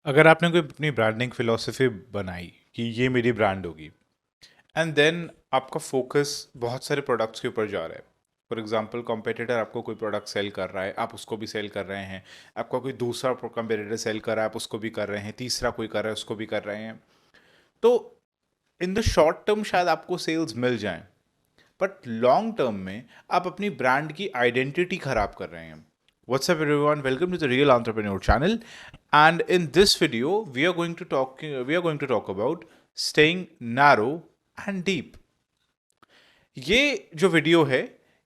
अगर आपने कोई अपनी ब्रांडिंग फिलॉसफी बनाई कि ये मेरी ब्रांड होगी एंड देन आपका फोकस बहुत सारे प्रोडक्ट्स के ऊपर जा रहा है। फॉर एग्जांपल कॉम्पिटिटर आपको कोई प्रोडक्ट सेल कर रहा है, आप उसको भी सेल कर रहे हैं। आपका कोई दूसरा कॉम्पिटिटर सेल कर रहा है, आप उसको भी कर रहे हैं। तीसरा कोई कर रहा है, उसको भी कर रहे हैं। तो इन द शॉर्ट टर्म शायद आपको सेल्स मिल जाएं, बट लॉन्ग टर्म में आप अपनी ब्रांड की आइडेंटिटी खराब कर रहे हैं। What's up everyone, welcome to the Real Entrepreneur channel, and in this video we are going to talk about staying narrow and deep. ये जो वीडियो है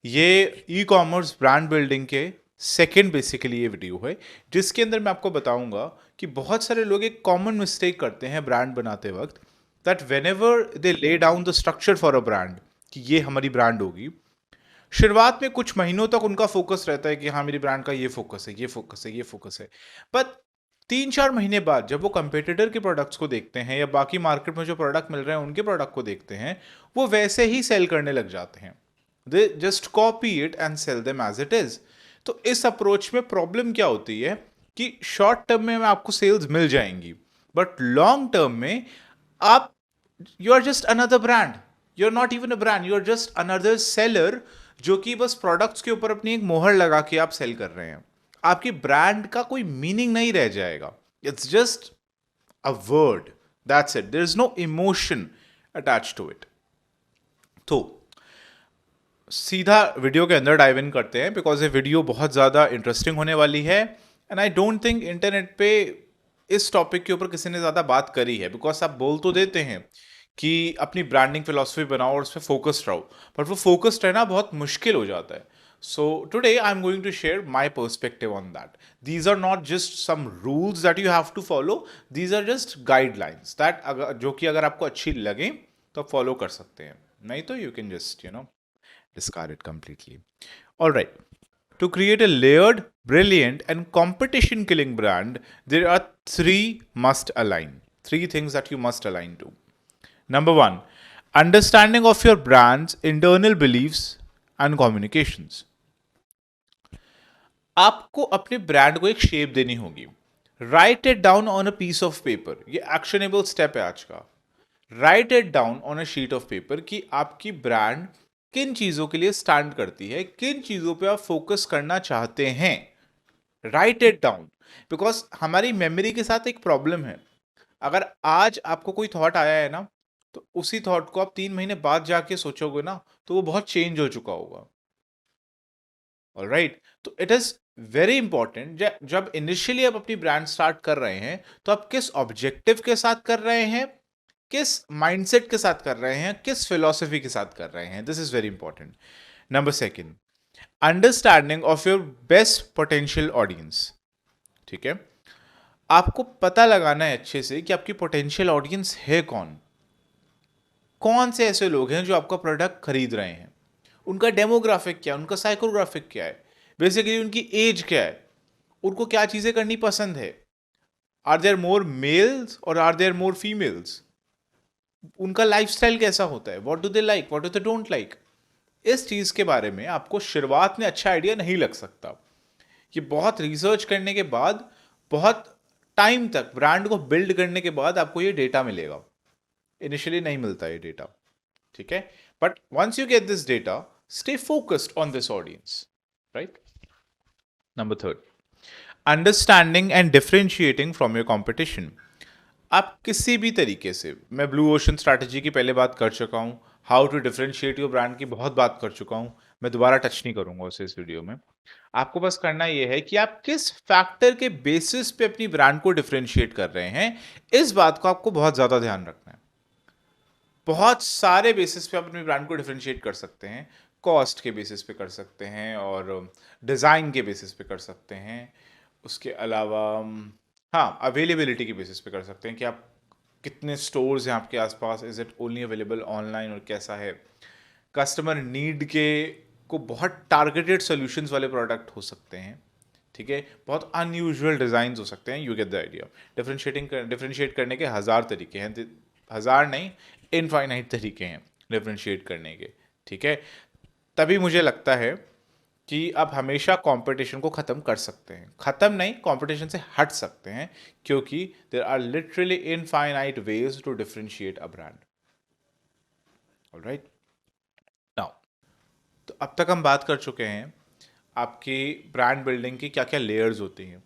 ये ई कॉमर्स ब्रांड बिल्डिंग के सेकेंड बेसिकली ये वीडियो है, जिसके अंदर मैं आपको बताऊंगा कि बहुत सारे लोग एक कॉमन मिस्टेक करते हैं ब्रांड बनाते वक्त, that when ever they lay down the structure for a brand कि ये हमारी ब्रांड होगी, शुरुआत में कुछ महीनों तक उनका फोकस रहता है कि हाँ मेरी ब्रांड का ये फोकस है, ये फोकस है, ये फोकस है। पर 3-4 महीने बाद जब वो कंपेटिटर के प्रोडक्ट्स को देखते हैं या बाकी मार्केट में जो प्रोडक्ट मिल रहे हैं उनके प्रोडक्ट को देखते हैं, वो वैसे ही सेल करने लग जाते हैं। They just copy it and sell them as it is. तो इस अप्रोच में प्रॉब्लम क्या होती है कि शॉर्ट टर्म में आपको सेल्स मिल जाएंगी, बट लॉन्ग टर्म में आप you are just another brand. You are not even a brand, you are just another seller, जो कि बस प्रोडक्ट्स के ऊपर अपनी एक मोहर लगा के आप सेल कर रहे हैं। आपकी ब्रांड का कोई मीनिंग नहीं रह जाएगा। It's just a word, that's it, there is no emotion attach to it. तो सीधा वीडियो के अंदर डाइव इन करते हैं, बिकॉज ये वीडियो बहुत ज़्यादा इंटरेस्टिंग होने वाली है and I don't think internet पे इस टॉपिक के ऊपर किसी ने ज़्यादा बात करी है। बिकॉज आप बोल तो देते हैं कि अपनी ब्रांडिंग फिलॉसफी बनाओ और उस पर फोकस्ड रहो, बट वो फोकस्ड रहना बहुत मुश्किल हो जाता है। So today I am going to share my perspective on that. These are not just some rules that you have to follow, these are just guidelines that जो कि अगर आपको अच्छी लगे तो आप फॉलो कर सकते हैं, नहीं तो you can just discard it completely. All right. To create a layered, brilliant, and competition killing brand, there are three must align. Three things that you must align to. Number one, understanding of your brand's internal beliefs and communications. आपको अपने brand को एक shape देनी होगी। Write it down on a piece of paper. ये actionable step है आज का। Write it down on a sheet of paper कि आपकी ब्रांड किन चीजों के लिए स्टैंड करती है, किन चीजों पे आप फोकस करना चाहते हैं। राइट इट डाउन, बिकॉज हमारी मेमोरी के साथ एक प्रॉब्लम है। अगर आज आपको कोई थॉट आया है ना, तो उसी थॉट को आप 3 महीने बाद जाके सोचोगे ना, तो वो बहुत चेंज हो चुका होगा। ऑलराइट, तो इट इज वेरी इंपॉर्टेंट जब इनिशियली आप अपनी ब्रांड स्टार्ट कर रहे हैं तो आप किस ऑब्जेक्टिव के साथ कर रहे हैं, किस माइंडसेट के साथ कर रहे हैं, किस फिलॉसफी के साथ कर रहे हैं। This is very important. Number second, understanding of your best potential audience. ठीक है, आपको पता लगाना है अच्छे से कि आपकी पोटेंशियल ऑडियंस है कौन। कौन से ऐसे लोग हैं जो आपका प्रोडक्ट खरीद रहे हैं, उनका डेमोग्राफिक क्या है, उनका साइकोग्राफिक क्या है, बेसिकली उनकी एज क्या है, उनको क्या चीज़ें करनी पसंद है। आर देयर मोर मेल्स और आर देयर मोर फीमेल्स, उनका लाइफस्टाइल कैसा होता है, what do they like, what do they don't like. इस चीज़ के बारे में आपको शुरुआत में अच्छा आइडिया नहीं लग सकता। ये बहुत रिसर्च करने के बाद, बहुत टाइम तक ब्रांड को बिल्ड करने के बाद आपको ये डेटा मिलेगा। इनिशियली नहीं मिलता ये डेटा, ठीक है। But once you get this data, stay focused on this audience, right. Number third, understanding and differentiating from your competition. आप किसी भी तरीके से, मैं ब्लू ओशन स्ट्रैटेजी की पहले बात कर चुका हूँ, how to differentiate your brand की बहुत बात कर चुका हूँ, मैं दोबारा टच नहीं करूंगा उसे इस वीडियो में। आपको बस करना यह है कि आप किस फैक्टर के बेसिस पे अपनी ब्रांड को डिफरेंशिएट कर रहे हैं, इस बात को आपको बहुत ज़्यादा ध्यान रखना है। बहुत सारे बेसिस पे आप अपनी ब्रांड को डिफरेंशिएट कर सकते हैं। कॉस्ट के बेसिस पे कर सकते हैं और डिज़ाइन के बेसिस पे कर सकते हैं। उसके अलावा हाँ, अवेलेबिलिटी के बेसिस पे कर सकते हैं कि आप कितने स्टोर्स हैं आपके आसपास, is it only available online और कैसा है। कस्टमर नीड के को बहुत टारगेटेड सॉल्यूशंस वाले प्रोडक्ट हो सकते हैं, ठीक है। बहुत अनयूजुअल डिज़ाइंस हो सकते हैं। You get the idea. Differentiate करने के हज़ार तरीके हैं, हज़ार नहीं, इनफाइनाइट तरीके हैं डिफरेंशिएट करने के, ठीक है। तभी मुझे लगता है कि आप हमेशा कंपटीशन को ख़त्म कर सकते हैं, ख़त्म नहीं, कंपटीशन से हट सकते हैं, क्योंकि there are literally infinite ways to differentiate a brand. Alright, now तो अब तक हम बात कर चुके हैं आपकी ब्रांड बिल्डिंग की क्या क्या लेयर्स होती हैं।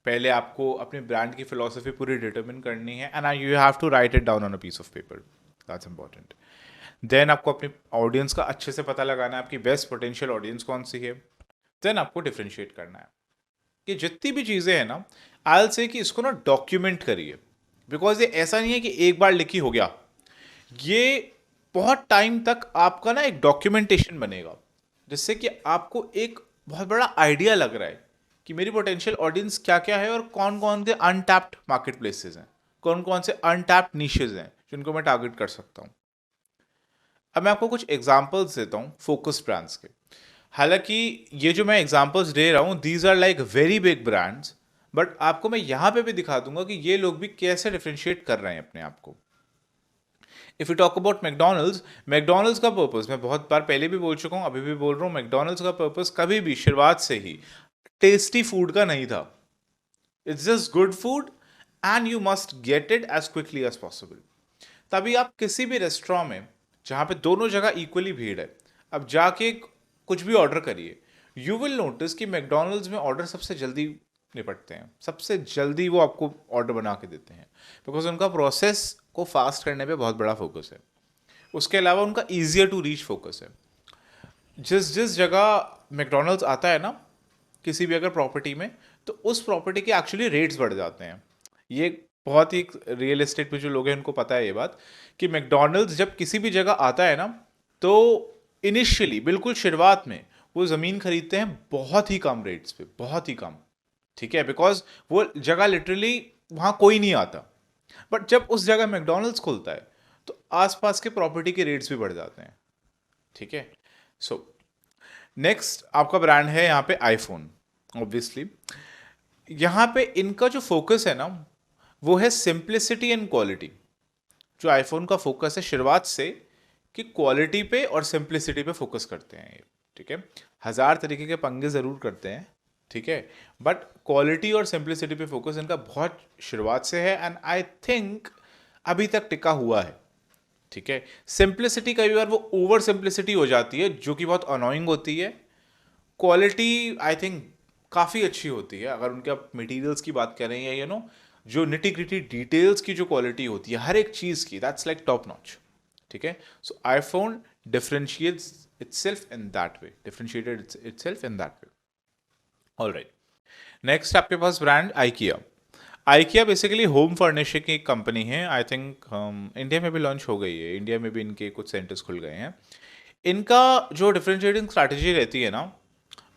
पहले आपको अपने ब्रांड की फिलोसफी पूरी डिटरमिन करनी है, and you have to write it down on a piece of paper, that's important. Then आपको अपनी ऑडियंस का अच्छे से पता लगाना है, आपकी बेस्ट पोटेंशियल ऑडियंस कौन सी है। देन आपको डिफ्रेंशिएट करना है कि जितनी भी चीज़ें हैं ना, आई से कि इसको ना डॉक्यूमेंट करिए, बिकॉज ये ऐसा नहीं है कि एक बार लिखी हो गया, ये बहुत टाइम तक आपका ना एक डॉक्यूमेंटेशन बनेगा, जिससे कि आपको एक बहुत बड़ा आइडिया लग रहा है कि मेरी पोटेंशियल ऑडियंस क्या क्या है और कौन कौन से अनटैप्ड मार्केट प्लेसेज हैं, कौन कौन से अनटैप्ड नीशेज हैं जिनको मैं टारगेट कर सकता हूँ। अब मैं आपको कुछ एग्जांपल्स देता हूँ फोकस ब्रांड्स के। हालांकि ये जो मैं एग्जांपल्स दे रहा हूँ, these are like very big brands, but आपको मैं यहाँ पे भी दिखा दूंगा कि ये लोग भी कैसे डिफ्रेंशिएट कर रहे हैं अपने आप को। If you talk about McDonald's, McDonald's का पर्पस मैं बहुत बार पहले भी बोल चुका हूँ, अभी भी बोल रहा हूँ, मैकडोनल्ड्स का पर्पस कभी भी शुरुआत से ही टेस्टी फूड का नहीं था। It's just good food and you must get it as quickly as possible. तभी आप किसी भी रेस्टोरेंट में जहाँ पे दोनों जगह इक्वली भीड़ है, अब जाके कुछ भी ऑर्डर करिए, यू विल नोटिस कि मैकडोनल्ड्स में ऑर्डर सबसे जल्दी निपटते हैं, सबसे जल्दी वो आपको ऑर्डर बना के देते हैं, बिकॉज उनका प्रोसेस को फास्ट करने पे बहुत बड़ा फोकस है। उसके अलावा उनका ईजियर टू रीच फोकस है। जिस जिस जगह मैकडोनल्ड्स आता है ना किसी भी अगर प्रॉपर्टी में, तो उस प्रॉपर्टी के एक्चुअली रेट्स बढ़ जाते हैं। ये बहुत ही रियल एस्टेट पे जो लोग हैं उनको पता है ये बात, कि मैकडोनल्ड्स जब किसी भी जगह आता है ना, तो इनिशियली बिल्कुल शुरुआत में वो ज़मीन खरीदते हैं बहुत ही कम रेट्स पे, बहुत ही कम, ठीक है, बिकॉज वो जगह लिटरली वहाँ कोई नहीं आता। बट जब उस जगह मैकडोनल्ड्स खुलता है तो आसपास के प्रॉपर्टी के रेट्स भी बढ़ जाते हैं, ठीक है। सो नेक्स्ट आपका ब्रांड है यहाँ पे आईफोन। ऑब्वियसली यहाँ पे इनका जो फोकस है ना, वो है सिंप्लिसिटी एंड क्वालिटी। जो आईफोन का फोकस है शुरुआत से कि क्वालिटी पे और सिंप्लिसिटी पे फोकस करते हैं ये, ठीक है। हजार तरीके के पंगे ज़रूर करते हैं, ठीक है, बट क्वालिटी और सिंप्लिसिटी पे फोकस इनका बहुत शुरुआत से है, एंड आई थिंक अभी तक टिका हुआ है, ठीक है। सिंप्लिसिटी कई बार वो ओवर सिंप्लिसिटी हो जाती है जो कि बहुत अनोइंग होती है। क्वालिटी आई थिंक काफ़ी अच्छी होती है, अगर उनके आप मटेरियल्स की बात करें या यू नो जो निटी ग्रिटी डिटेल्स की जो क्वालिटी होती है हर एक चीज़ की, दैट्स लाइक टॉप नॉच, ठीक है। सो iPhone differentiates itself in that way, differentiated itself in that way. All right. Next आपके पास brand IKEA. IKEA basically home furnishing की एक कंपनी है। आई थिंक इंडिया में भी लॉन्च हो गई है, इंडिया में भी इनके कुछ सेंटर्स खुल गए हैं। इनका जो डिफरेंशिएटिंग स्ट्रैटेजी रहती है ना,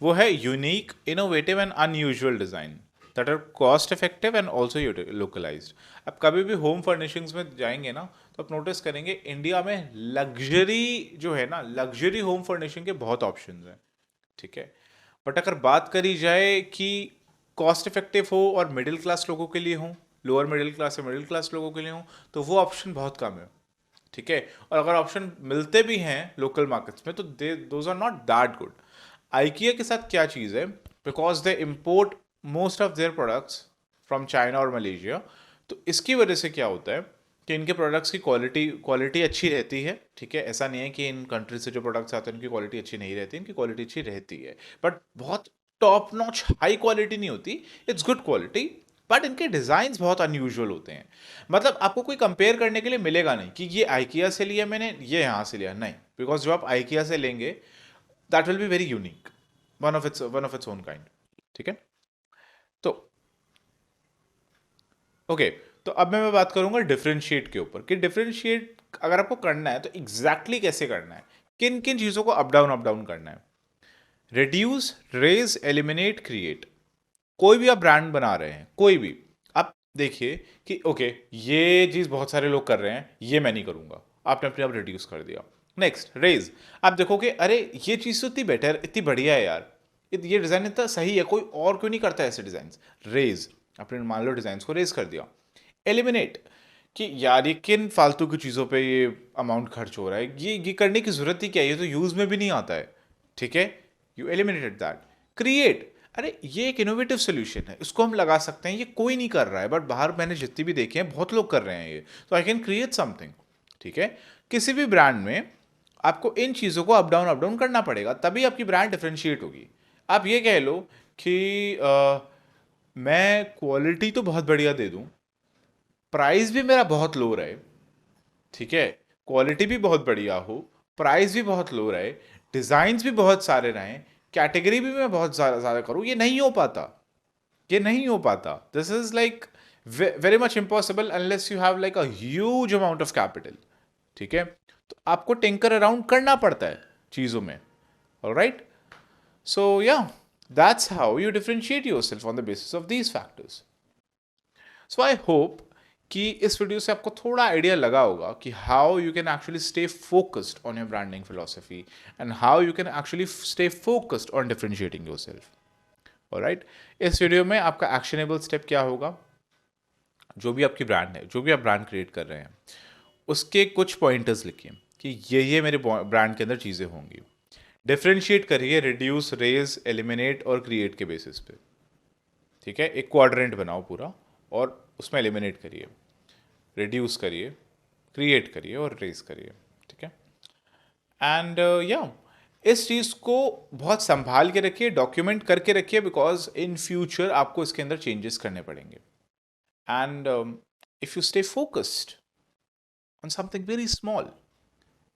वो है unique, innovative and unusual design that are cost effective and also localised. अब कभी भी होम फर्निशिंग्स में जाएंगे ना, तो आप नोटिस करेंगे इंडिया में लग्जरी जो है ना, लग्जरी होम फर्निशिंग के बहुत ऑप्शंस हैं, ठीक है। बट अगर बात करी जाए कि कॉस्ट इफेक्टिव हो और मिडिल क्लास लोगों के लिए हो, लोअर मिडिल क्लास या मिडिल क्लास लोगों के लिए हो, तो वो ऑप्शन बहुत कम है, ठीक है। और अगर ऑप्शन मिलते भी हैं लोकल मार्केट्स में, तो they those are not that good. IKEA के साथ क्या चीज़ है, because they import most of their products from China और मलेशिया, तो इसकी वजह से क्या होता है कि इनके प्रोडक्ट्स की क्वालिटी अच्छी रहती है, ठीक है। ऐसा नहीं है कि इन कंट्रीज से जो प्रोडक्ट्स आते हैं उनकी क्वालिटी अच्छी नहीं रहती, इनकी क्वालिटी अच्छी रहती है, बट बहुत टॉप नॉच हाई क्वालिटी नहीं होती, इट्स गुड क्वालिटी, बट इनके डिज़ाइंस बहुत अनयूजुअल होते हैं। मतलब आपको कोई कंपेयर करने के लिए मिलेगा नहीं कि ये आइकिया से लिया मैंने, ये यहाँ से लिया, नहीं, बिकॉज जो आप आइकिया से लेंगे that will be very unique, one of its own kind, ठीक है। तो ओके, तो अब मैं बात करूंगा डिफरेंशिएट के ऊपर, कि डिफरेंशिएट अगर आपको करना है तो एग्जैक्टली कैसे करना है, किन किन चीज़ों को अप डाउन करना है। Reduce, raise, eliminate, create. कोई भी आप ब्रांड बना रहे हैं, कोई भी, आप देखिए कि ओके ये चीज़ बहुत सारे लोग कर रहे हैं, ये मैं नहीं करूँगा, आपने अपने आप रिड्यूस कर दिया। नेक्स्ट रेज, आप देखोगे अरे ये चीज़ तो इतनी बेटर, इतनी बढ़िया है यार, ये डिज़ाइन इतना सही है, कोई और क्यों नहीं करता ऐसे डिज़ाइन, रेज, आपने मान लो डिज़ाइन को रेज कर दिया। एलिमिनेट, कि यार ये किन फालतू की चीज़ों पे ये अमाउंट खर्च हो रहा है, ये करने की ज़रूरत ही क्या है, ये तो यूज़ में भी नहीं आता है, ठीक है, यू एलिमिनेटेड दैट। क्रिएट, अरे ये एक इनोवेटिव सोल्यूशन है, इसको हम लगा सकते हैं, ये कोई नहीं कर रहा है बट बाहर मैंने जितनी भी देखे हैं बहुत लोग कर रहे हैं ये, तो आई कैन क्रिएट समथिंग। ठीक है, किसी भी ब्रांड में आपको इन चीज़ों को अप डाउन करना पड़ेगा, तभी आपकी ब्रांड डिफरेंशिएट होगी। आप ये कह लो कि मैं क्वालिटी तो बहुत बढ़िया दे दूं, प्राइस भी मेरा बहुत लो रहे, ठीक है, क्वालिटी भी बहुत बढ़िया हो, प्राइस भी बहुत लो रहे, डिज़ाइंस भी बहुत सारे रहें, कैटेगरी भी मैं बहुत ज़्यादा करूँ, ये नहीं हो पाता, ये नहीं हो पाता। This is like very much impossible unless you have like a huge amount of capital. ठीक है, तो आपको टिंकर अराउंड करना पड़ता है चीज़ों में। ऑलराइट, सो या that's how you differentiate yourself on the basis of these factors. So I hope कि इस वीडियो से आपको थोड़ा आइडिया लगा होगा कि how you can actually stay focused on your branding philosophy and how you can actually stay focused on differentiating yourself. Alright, इस video में आपका एक्शनेबल स्टेप क्या होगा, जो भी आपकी ब्रांड है, जो भी आप ब्रांड क्रिएट कर रहे हैं, उसके कुछ पॉइंटर्स लिखिए कि ये मेरे ब्रांड के अंदर चीज़ें होंगी। डिफरेंशिएट करिए रिड्यूस, रेज, एलिमिनेट और क्रिएट के बेसिस पे। ठीक है, एक क्वाड्रेंट बनाओ पूरा और उसमें एलिमिनेट करिए, रिड्यूस करिए, क्रिएट करिए और रेज करिए। ठीक है, एंड या इस चीज़ को बहुत संभाल के रखिए, डॉक्यूमेंट करके रखिए, बिकॉज इन फ्यूचर आपको इसके अंदर चेंजेस करने पड़ेंगे। And if you stay focused on something very small,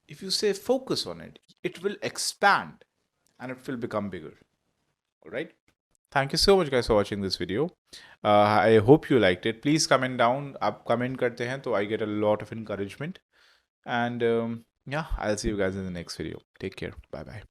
if you say focus on it, it will expand and it will become bigger. All right, thank you so much guys for watching this video. I hope you liked it. Please comment down, आप comment करते हैं तो I get a lot of encouragement, and yeah, I'll see you guys in the next video. Take care, bye bye.